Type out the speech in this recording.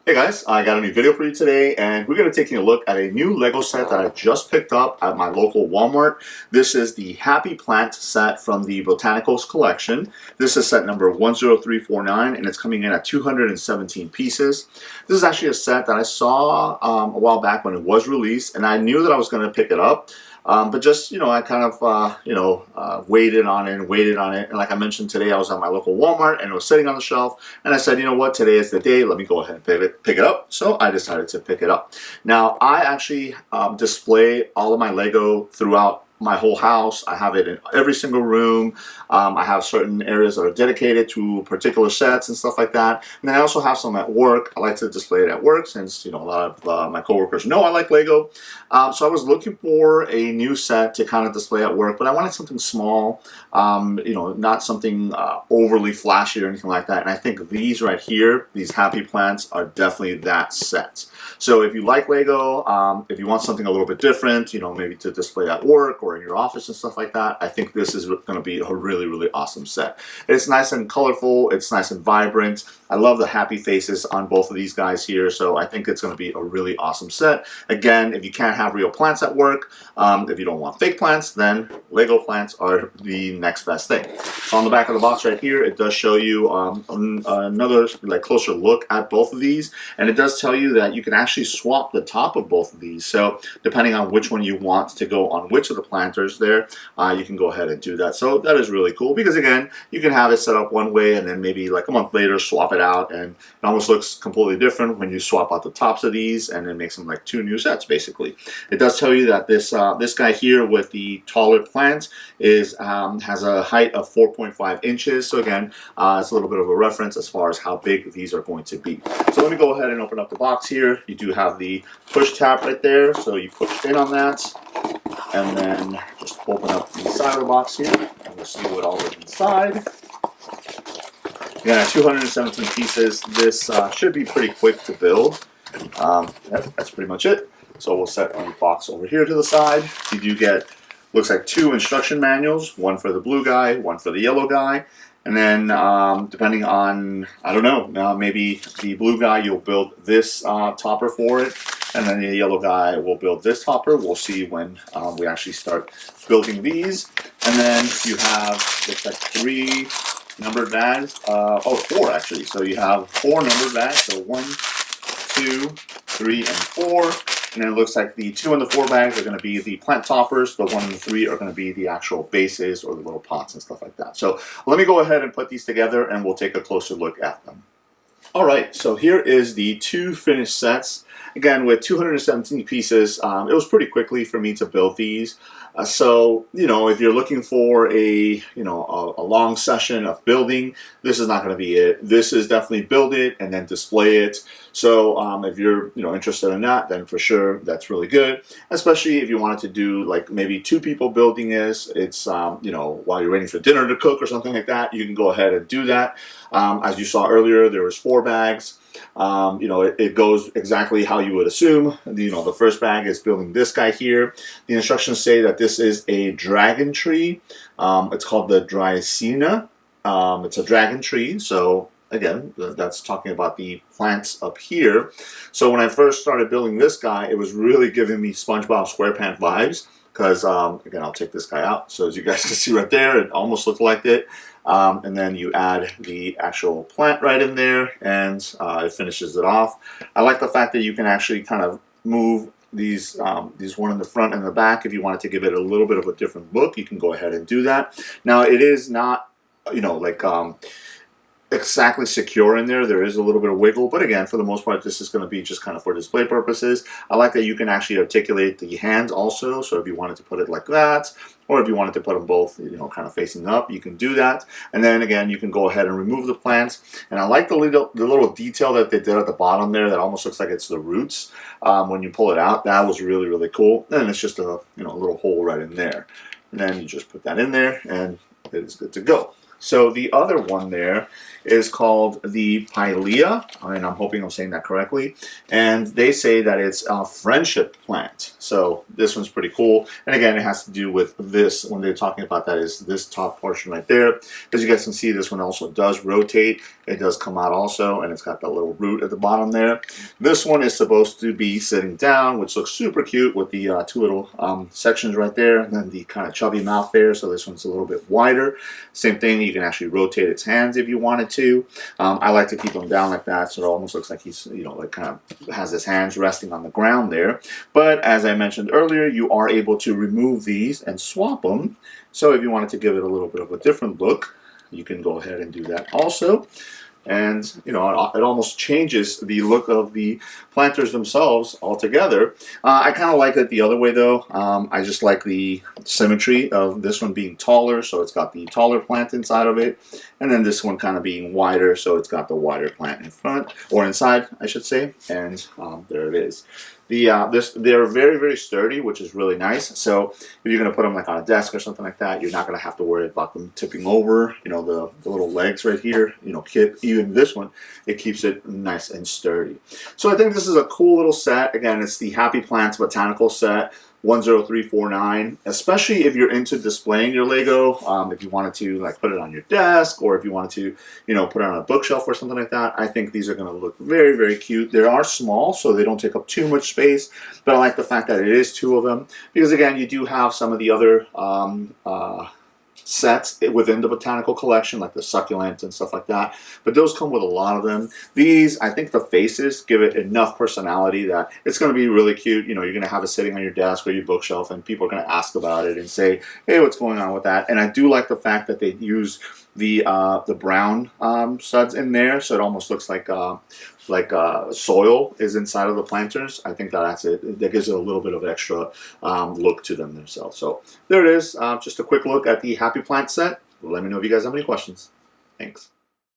Hey guys, I got a new video for you today, and we're going to be taking a look at a new Lego set that I just picked up at my local Walmart. This is the Happy Plant set from the Botanicals collection. This is set number 10349, and it's coming in at 217 pieces. This is actually a set that I saw a while back when it was released, and I knew that I was going to pick it up. But just, I kind of, waited on it and waited on it. And like I mentioned today, I was at my local Walmart and it was sitting on the shelf. And I said, you know what, today is the day. Let me go ahead and pick it up. So I decided to pick it up. Now, I actually display all of my Lego throughout my whole house. I have it in every single room. I have certain areas that are dedicated to particular sets and stuff like that. And then I also have some at work. I like to display it at work since, a lot of my coworkers know I like Lego. So I was looking for a new set to kind of display at work, but I wanted something small, not something overly flashy or anything like that. And I think these right here, these Happy Plants, are definitely that set. So if you like Lego, if you want something a little bit different, maybe to display at work or in your office and stuff like that, I think this is going to be a really, really awesome set. It's nice and colorful. It's nice and vibrant. I love the happy faces on both of these guys here, so I think it's going to be a really awesome set. Again, if you can't have real plants at work, if you don't want fake plants, then Lego plants are the next best thing. So on the back of the box right here, it does show you another closer look at both of these, and it does tell you that you can actually swap the top of both of these. So depending on which one you want to go on which of the planters there, you can go ahead and do that. So that is really cool because again, you can have it set up one way and then maybe like a month later swap it out, and it almost looks completely different when you swap out the tops of these, and it makes them like two new sets basically. It does tell you that this guy here with the taller plant has a height of 4.5 inches. So again, it's a little bit of a reference as far as how big these are going to be. So let me go ahead and open up the box here. You do have the push tab right there, so you push in on that, and then just open up the side of the box here, and we'll see what all is inside. Yeah, 217 pieces. This should be pretty quick to build. That's pretty much it. So we'll set the box over here to the side. You do get, looks like, two instruction manuals, one for the blue guy, one for the yellow guy. And then depending on, I don't know, maybe the blue guy, you'll build this topper for it. And then the yellow guy will build this topper. We'll see when we actually start building these. And then you have, looks like, three numbered bags. Four actually. So you have four numbered bags. So 1, 2, 3, and 4. And then it looks like the 2 and the 4 bags are going to be the plant toppers. The 1 and the 3 are going to be the actual bases or the little pots and stuff like that. So let me go ahead and put these together and we'll take a closer look at them. All right, so here is the two finished sets. Again, with 217 pieces, it was pretty quickly for me to build these. So, if you're looking for a long session of building, this is not going to be it. This is definitely build it and then display it. So if you're interested in that, then for sure that's really good. Especially if you wanted to do like maybe 2 people building this. It's while you're waiting for dinner to cook or something like that, you can go ahead and do that. As you saw earlier, there was 4 bags. It goes exactly how you would assume. The first bag is building this guy here. The instructions say that this is a dragon tree. It's called the Dracaena. It's a dragon tree. So again, that's talking about the plants up here. So when I first started building this guy, it was really giving me SpongeBob SquarePants vibes. Because, again, I'll take this guy out. So as you guys can see right there, it almost looked like it. And then you add the actual plant right in there, and it finishes it off. I like the fact that you can actually kind of move these one in the front and the back. If you wanted to give it a little bit of a different look, you can go ahead and do that. Now, it is not, exactly secure in there. There is a little bit of wiggle, but again, for the most part, this is going to be just kind of for display purposes. I like that you can actually articulate the hands also, so if you wanted to put it like that, or if you wanted to put them both, kind of facing up, you can do that. And then again, you can go ahead and remove the plants. And I like the little detail that they did at the bottom there that almost looks like it's the roots. When you pull it out, that was really, really cool. And it's just a little hole right in there. And then you just put that in there, and it is good to go. So the other one there is called the Pilea, and I'm hoping I'm saying that correctly. And they say that it's a friendship plant. So this one's pretty cool. And again, it has to do with this, when they're talking about that, is this top portion right there. As you guys can see, this one also does rotate. It does come out also, and it's got that little root at the bottom there. This one is supposed to be sitting down, which looks super cute with the two little sections right there, and then the kind of chubby mouth there. So this one's a little bit wider. Same thing, you can actually rotate its hands if you wanted to. I like to keep him down like that, so it almost looks like he's, you know, like kind of has his hands resting on the ground there. But as I mentioned earlier, you are able to remove these and swap them. So if you wanted to give it a little bit of a different look, you can go ahead and do that also. And, you know, it almost changes the look of the planters themselves altogether. I kind of like it the other way, though. I just like the symmetry of this one being taller, so it's got the taller plant inside of it. And then this one kind of being wider, so it's got the wider plant in front, or inside, I should say. And there it is. They're very, very sturdy, which is really nice. So if you're going to put them like on a desk or something like that, you're not going to have to worry about them tipping over. You know, the little legs right here, you know, even this one, it keeps it nice and sturdy. So I think this is a cool little set. Again, it's the Happy Plants Botanical Set 10349, especially if you're into displaying your Lego. If you wanted to like put it on your desk, or if you wanted to, you know, put it on a bookshelf or something like that, I think these are going to look very, very cute. They are small, so they don't take up too much space, but I like the fact that it is two of them, because again, you do have some of the other sets within the botanical collection, like the succulents and stuff like that, but those come with a lot of them. These, I think the faces give it enough personality that it's going to be really cute. You know, you're going to have it sitting on your desk or your bookshelf, and people are going to ask about it and say, hey, what's going on with that? And I do like the fact that they use the brown studs in there, so it almost looks like soil is inside of the planters. I think that's it. That gives it a little bit of extra look to them themselves. So there it is. Just a quick look at the Happy Plant set. Let me know if you guys have any questions. Thanks.